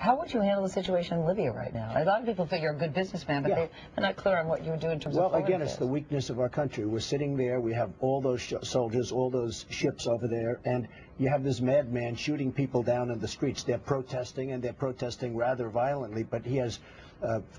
How would you handle the situation in Libya right now? A lot of people think you're a good businessman, but they're not clear on what you would do in terms of foreign again, affairs. it's the weakness of our country. We're sitting there, we have all those soldiers, all those ships over there, and you have this madman shooting people down in the streets. They're protesting, and they're protesting rather violently, but he has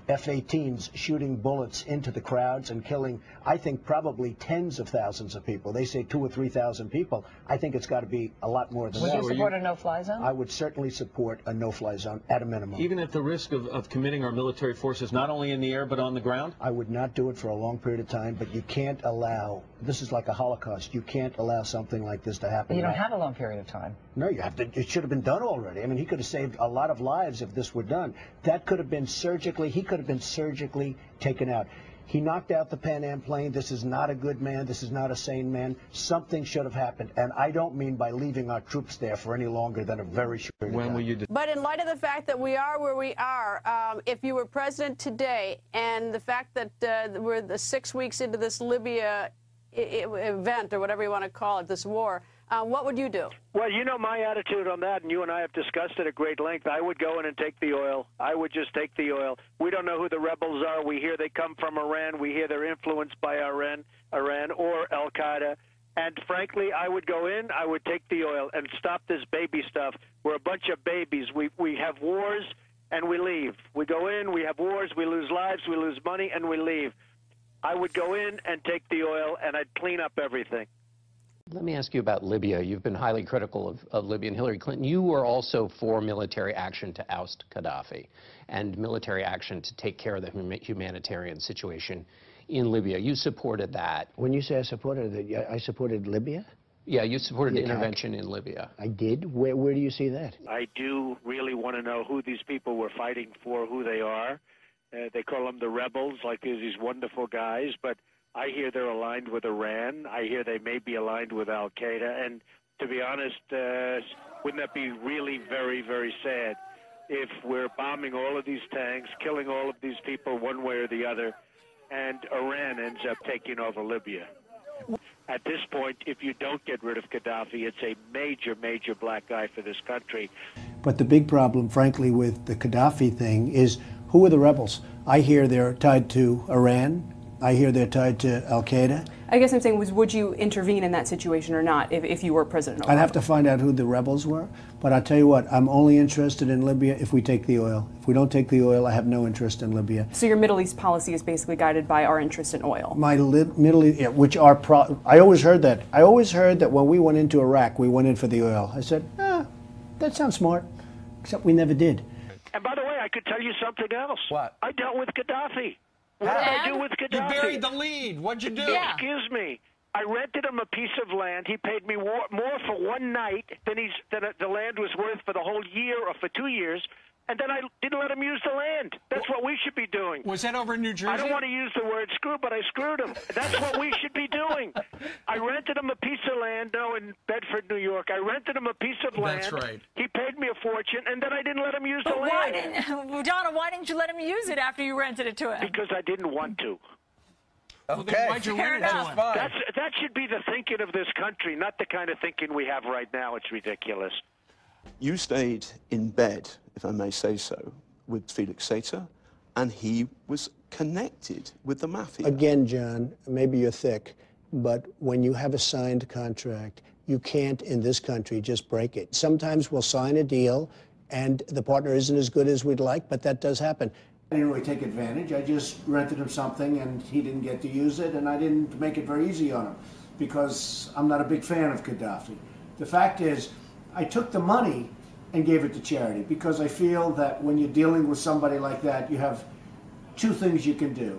F-18s shooting bullets into the crowds and killing, I think, probably tens of thousands of people. They say 2,000 or 3,000 people. I think it's got to be a lot more than that. Would you support a no-fly zone? I would certainly support a no-fly zone at a minimum. Even at the risk of committing our military forces not only in the air but on the ground? I would not do it for a long period of time, but you can't allow, this is like a Holocaust, you can't allow something like this to happen. But you don't have a long period of time. No, you have to, it should have been done already. I mean, he could have saved a lot of lives if this were done. That could have been surgically, he could have been surgically taken out. He knocked out the Pan Am plane. This is not a good man. This is not a sane man. Something should have happened. And I don't mean by leaving our troops there for any longer than a very short period of time. When will you do? But in light of the fact that we are where we are, if you were president today and the fact that we're the 6 weeks into this Libya event, or whatever you want to call it, this war, what would you do? Well, you know my attitude on that, and you and I have discussed it at great length. I would go in and take the oil. I would just take the oil. We don't know who the rebels are. We hear they come from Iran. We hear they're influenced by Iran or Al-Qaeda. And frankly, I would go in, I would take the oil and stop this baby stuff. We're a bunch of babies. We have wars, and we leave. We go in, we have wars, we lose lives, we lose money, and we leave. I would go in and take the oil, and I'd clean up everything. Let me ask you about Libya. You've been highly critical of Libya and Hillary Clinton. You were also for military action to oust Gaddafi and military action to take care of the humanitarian situation in Libya. You supported that. When you say I supported it, I supported Libya? Yeah, you supported the intervention in Libya. I did? Where do you see that? I do really want to know who these people were fighting for, who they are. They call them the rebels, like there's these wonderful guys, but I hear they're aligned with Iran. I hear they may be aligned with Al-Qaeda. And to be honest, wouldn't that be really very, very sad if we're bombing all of these tanks, killing all of these people one way or the other, and Iran ends up taking over Libya? At this point, if you don't get rid of Gaddafi, it's a major, major black eye for this country. But the big problem, frankly, with the Gaddafi thing is, who are the rebels? I hear they're tied to Iran. I hear they're tied to Al-Qaeda. I guess I'm saying would you intervene in that situation or not if you were President Obama? I'd have to find out who the rebels were. But I'll tell you what, I'm only interested in Libya if we take the oil. If we don't take the oil, I have no interest in Libya. So your Middle East policy is basically guided by our interest in oil? My Middle East, which are, I always heard that. I always heard that when we went into Iraq, we went in for the oil. I said, that sounds smart, except we never did. And by the way, I could tell you something else. What? I dealt with Gaddafi. What did I do with Gaddafi? You buried the lead. What'd you do? Yeah. Excuse me. I rented him a piece of land. He paid me more for one night than the land was worth for the whole year or for 2 years. And then I didn't let him use the land. That's what we should be doing. Was that over in New Jersey? I don't want to use the word screw, but I screwed him. That's what we should be doing. I rented him a piece of land, in Bedford, New York. I rented him a piece of land. That's right. He paid me a fortune, and then I didn't let him use the land. Donna, why didn't you let him use it after you rented it to him? Because I didn't want to. Okay. Why'd you rent it to him? That should be the thinking of this country, not the kind of thinking we have right now. It's ridiculous. You stayed in bed, if I may say so, with Felix Sater, and he was connected with the mafia. Again, John, maybe you're thick, but when you have a signed contract, you can't, in this country, just break it. Sometimes we'll sign a deal, and the partner isn't as good as we'd like, but that does happen. I didn't really take advantage. I just rented him something, and he didn't get to use it, and I didn't make it very easy on him, because I'm not a big fan of Gaddafi. The fact is, I took the money and gave it to charity, because I feel that when you're dealing with somebody like that, you have two things you can do.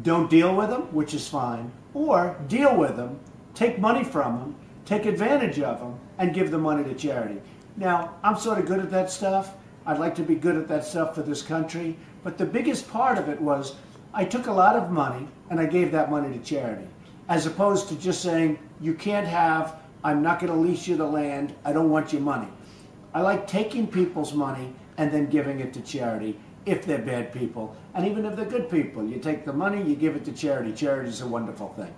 Don't deal with them, which is fine, or deal with them, take money from them, take advantage of them, and give the money to charity. Now, I'm sort of good at that stuff. I'd like to be good at that stuff for this country, but the biggest part of it was I took a lot of money and I gave that money to charity, as opposed to just saying, you can't have, I'm not going to lease you the land, I don't want your money. I like taking people's money and then giving it to charity if they're bad people. And even if they're good people, you take the money, you give it to charity. Charity is a wonderful thing.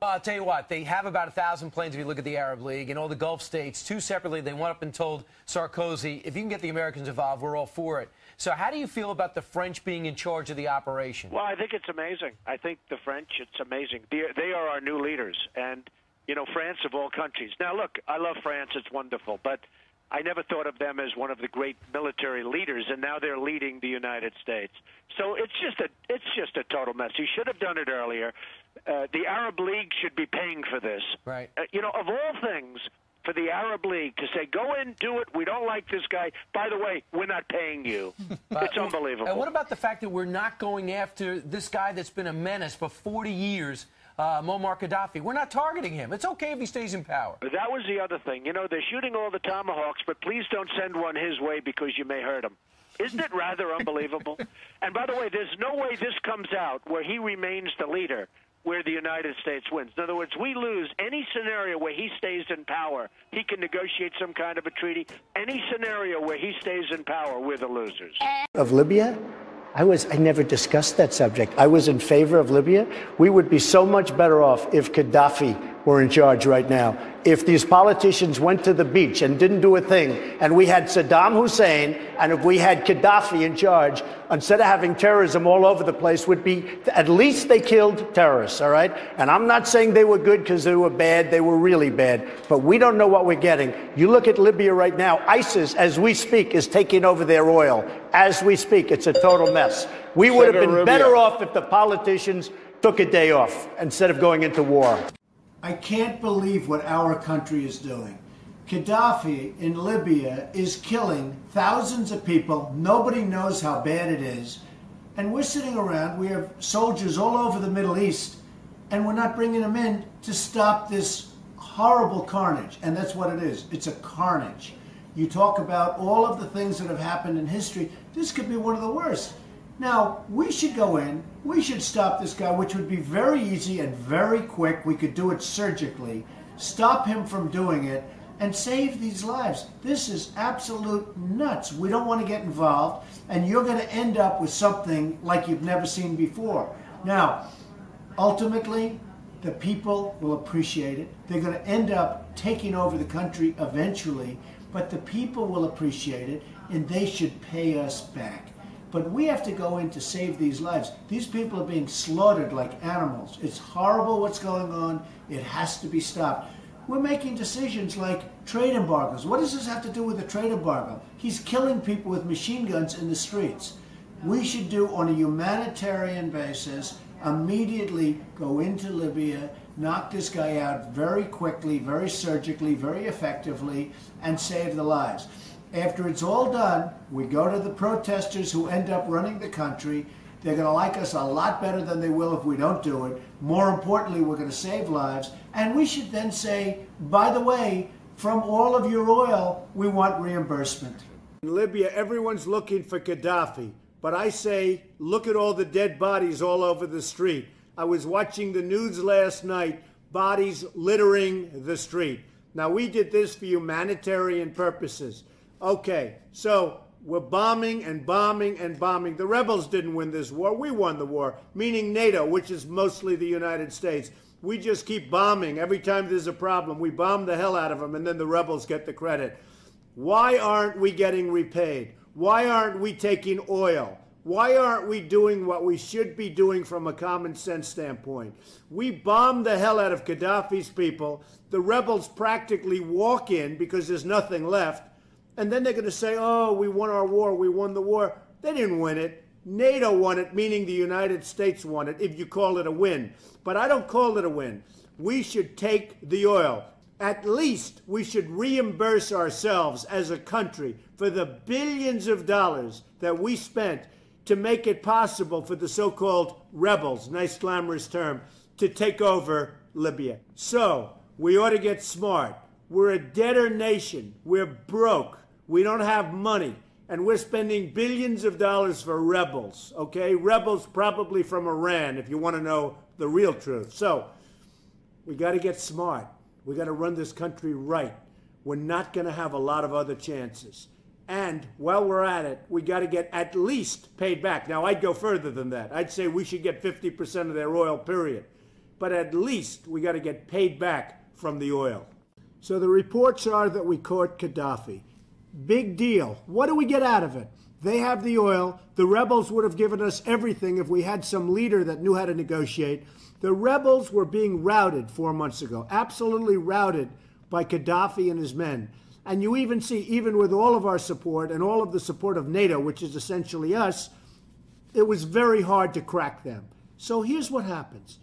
I'll tell you what, they have about 1,000 planes if you look at the Arab League and all the Gulf states. Two separately, they went up and told Sarkozy, if you can get the Americans involved, we're all for it. So how do you feel about the French being in charge of the operation? Well, I think it's amazing. I think the French, it's amazing. They are our new leaders. And, you know, France of all countries. Now, look, I love France. It's wonderful. But I never thought of them as one of the great military leaders, and now they're leading the United States. So it's just a total mess. He should have done it earlier. The Arab League should be paying for this. Right. You know, of all things, for the Arab League to say, go in, do it, we don't like this guy. By the way, we're not paying you. It's unbelievable. And what about the fact that we're not going after this guy that's been a menace for 40 years, Muammar Gaddafi? We're not targeting him. It's okay if he stays in power. That was the other thing. You know, they're shooting all the tomahawks, but please don't send one his way because you may hurt him. Isn't it rather unbelievable? And by the way, there's no way this comes out where he remains the leader, where the United States wins. In other words, we lose any scenario where he stays in power. He can negotiate some kind of a treaty. Any scenario where he stays in power, we're the losers. Of Libya? I never discussed that subject. I was in favor of Libya. We would be so much better off if Gaddafi were in charge right now. If these politicians went to the beach and didn't do a thing, and we had Saddam Hussein, and if we had Gaddafi in charge, instead of having terrorism all over the place, would be, at least they killed terrorists, all right? And I'm not saying they were good because they were bad. They were really bad. But we don't know what we're getting. You look at Libya right now. ISIS, as we speak, is taking over their oil. As we speak, it's a total mess. We would have been better off if the politicians took a day off instead of going into war. I can't believe what our country is doing. Gaddafi in Libya is killing thousands of people. Nobody knows how bad it is. And we're sitting around, we have soldiers all over the Middle East, and we're not bringing them in to stop this horrible carnage. And that's what it is. It's a carnage. You talk about all of the things that have happened in history. This could be one of the worst. Now, we should go in, we should stop this guy, which would be very easy and very quick. We could do it surgically, stop him from doing it, and save these lives. This is absolute nuts. We don't want to get involved, and you're going to end up with something like you've never seen before. Now, ultimately, the people will appreciate it. They're going to end up taking over the country eventually, but the people will appreciate it, and they should pay us back. But we have to go in to save these lives. These people are being slaughtered like animals. It's horrible what's going on. It has to be stopped. We're making decisions like trade embargoes. What does this have to do with a trade embargo? He's killing people with machine guns in the streets. We should do, on a humanitarian basis, immediately go into Libya, knock this guy out very quickly, very surgically, very effectively, and save the lives. After it's all done, we go to the protesters who end up running the country. They're going to like us a lot better than they will if we don't do it. More importantly, we're going to save lives. And we should then say, by the way, from all of your oil, we want reimbursement. In Libya, everyone's looking for Gaddafi. But I say, look at all the dead bodies all over the street. I was watching the news last night, bodies littering the street. Now, we did this for humanitarian purposes. Okay, so we're bombing and bombing and bombing. The rebels didn't win this war. We won the war, meaning NATO, which is mostly the United States. We just keep bombing. Every time there's a problem, we bomb the hell out of them, and then the rebels get the credit. Why aren't we getting repaid? Why aren't we taking oil? Why aren't we doing what we should be doing from a common sense standpoint? We bombed the hell out of Gaddafi's people. The rebels practically walk in because there's nothing left. And then they're going to say, oh, we won our war, we won the war. They didn't win it. NATO won it, meaning the United States won it, if you call it a win. But I don't call it a win. We should take the oil. At least we should reimburse ourselves as a country for the billions of dollars that we spent to make it possible for the so-called rebels, nice glamorous term, to take over Libya. So we ought to get smart. We're a debtor nation. We're broke. We don't have money. And we're spending billions of dollars for rebels, okay? Rebels probably from Iran, if you want to know the real truth. So we got to get smart. We got to run this country right. We're not going to have a lot of other chances. And while we're at it, we got to get at least paid back. Now, I'd go further than that. I'd say we should get 50% of their oil, period. but at least we got to get paid back from the oil. So the reports are that we caught Gaddafi. Big deal. What do we get out of it? They have the oil. The rebels would have given us everything if we had some leader that knew how to negotiate. The rebels were being routed 4 months ago, absolutely routed by Gaddafi and his men. And you even see, even with all of our support and all of the support of NATO, which is essentially us, it was very hard to crack them. So here's what happens.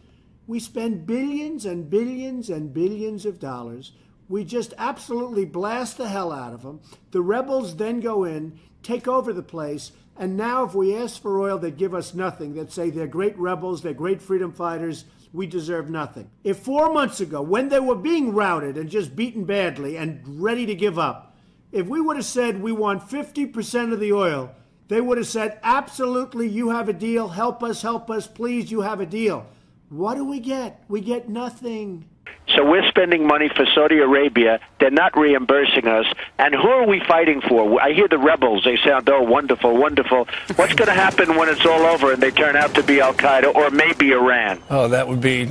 We spend billions and billions and billions of dollars. We just absolutely blast the hell out of them. The rebels then go in, take over the place, and now if we ask for oil, they give us nothing. They'd say they're great rebels, they're great freedom fighters, we deserve nothing. If 4 months ago, when they were being routed and just beaten badly and ready to give up, if we would have said we want 50% of the oil, they would have said, absolutely, you have a deal, help us, please, you have a deal. What do we get? We get nothing. So we're spending money for Saudi Arabia. They're not reimbursing us. And who are we fighting for? I hear the rebels. They sound, oh, wonderful, wonderful. What's going to happen when it's all over and they turn out to be Al-Qaeda or maybe Iran? Oh, that would be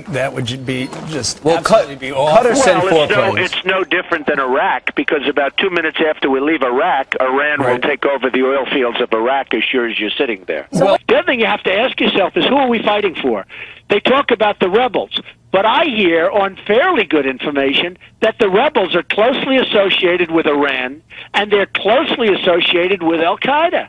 just absolutely be awful. Well, it's no different than Iraq, because about 2 minutes after we leave Iraq, Iran will take over the oil fields of Iraq as sure as you're sitting there. So the other thing you have to ask yourself is, who are we fighting for? They talk about the rebels. But I hear on fairly good information that the rebels are closely associated with Iran and they're closely associated with Al-Qaeda.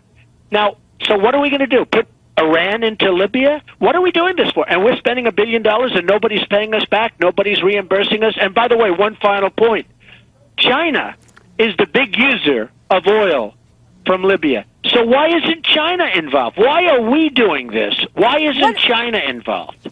Now, so what are we going to do? Put Iran into Libya? What are we doing this for? And we're spending $1 billion and nobody's paying us back. Nobody's reimbursing us. And by the way, one final point. China is the big user of oil from Libya. So why isn't China involved? Why are we doing this? Why isn't China involved?